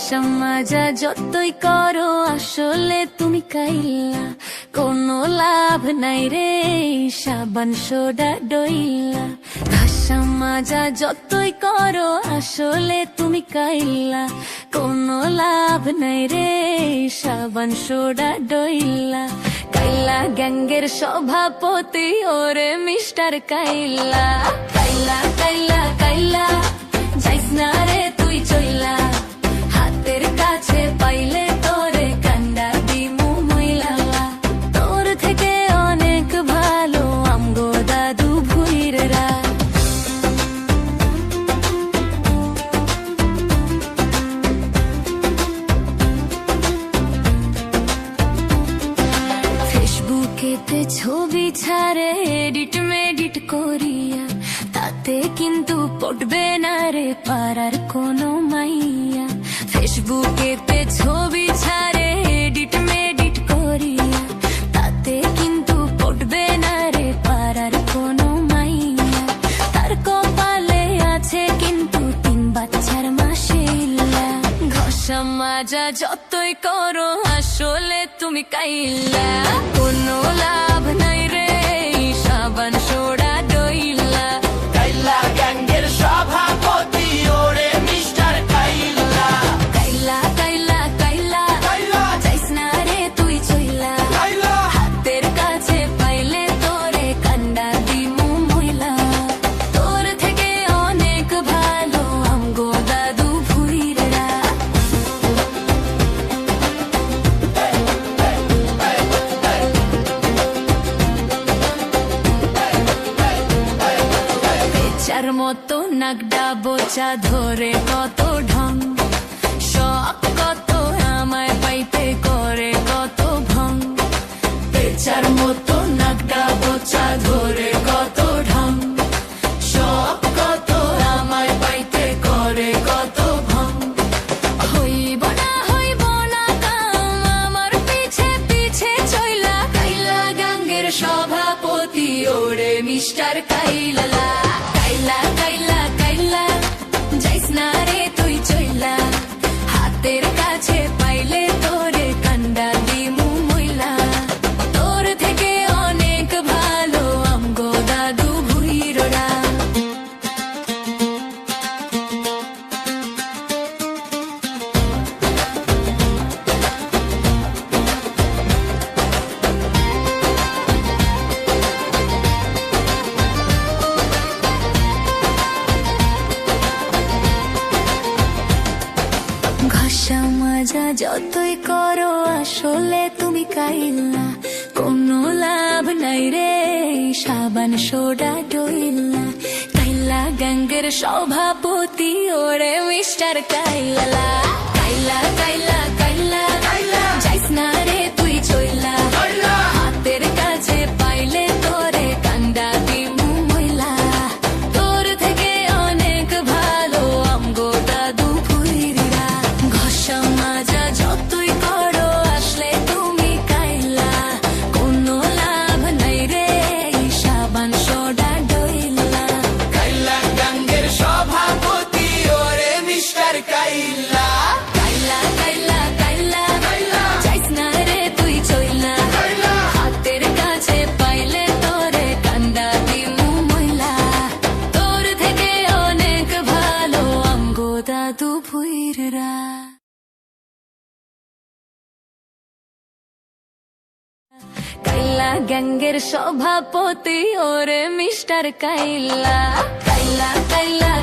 ঘষা মাজা যতই করো আসলে তুমি কাইলা, কোনো লাভ নাই রে সাবান সোডা ডইলা। ঘষা মাজা যতই করো আসলে তুমি কাইলা, কোনো লাভ নাই রে সাবান সোডা ডইলা। কাইলা গ্যাংয়ের সভাপতি ওরে মিস্টার কাইলা। কাইলা কাইলা কাইলা যাইস না রে তুই চইলা, হাতের কাছে পাইলে তোরে কান্ডা দিমু মইলা। তোর থেকে অনেক ভালো আমগো দাদু ভুইররা। ফেসবুকেতে ছবি ছাড়ে এডিট মেডিট করিয়া, তাতে কিন্তু পটবে না রে পাড়ার কোনো মাইয়া। ফেসবুকেতে ছবি ছাড়ে এডিট মেডিট করিয়া, তাতে কিন্তু পটবে না রে পাড়ার কোনো মাইয়া। তার কপালে আছে কিন্তু 3 বাচ্চার মাশাআল্লাহ। ঘষা মাজা যতই করো আসলে তুমি কাইলা, কোনো লাভ নাই রে সাবান সোডা ডইলা। কাইলা গ্যাংয়ের সভাপতি ওরে মিস্টার কাইলা। কাইলা কাইলা কাইলা কাইলা যাইস না রে তুই চইলা, কাইলা হাতের কাছে পাইলে তোরে কান্ডা দিমু মইলা। তোর থেকে অনেক ভালো আমগো দাদু ভুইররা। বেচার মতো নাগডা বোচা ধরে কত ঢং, শখ কত আমায় পাইতে করে কত ভং। বেচার মতো নাগডা বোচা ধরে কত ঢং, শখ কত আমায় পাইতে করে কত ভং। হইব না কাম আমার পিছে পিছে চইলা, কাইলা গাঙ্গের সভাপতি ওরে মিস্টার কাইলা। কাইলা কাইলা কাইলা যাইস না রে তুই চইলা, হাতের কাছে পাইলে তোরে কান্ডা দিমু মইলা। তোর থেকে অনেক ভালো আমগো দাদু ভুইররা। ঘষা মাজা যতই করো আসলে তুমি কাইলা, কোনো লাভ নাই রে সাবান সোডা ডইলা। কাইলা গ্যাংয়ের সভাপতি ওরে মিস্টার কাইলা। কাইলা কাইলা কাইলা কাইলা যাইস না রে তুই চইলা, কাইলা হাতের কাছে পাইলে তোরে কান্ডা দিমু মইলা। তোর থেকে অনেক ভালো আমগো দাদু ভুইররা। ঘষা মাজা যতই করো আসলে তুমি কাইলা, কোনো লাভ নাই রে সাবান সোডা ডইলা। কাইলা গ্যাংয়ের সভাপতি ওরে মিস্টার কাইলা। কাইলা কাইলা কাইলা কাইলা যাইস না রে তুই চইলা, কাইলা হাতের কাছে পাইলে তোরে কান্ডা দিমু মইলা। তোর থেকে অনেক ভালো আমগো দাদু ভুইররা। কাইলা গ্যাংয়ের সভাপতি ওরে মিস্টার কাইলা। কাইলা কাইলা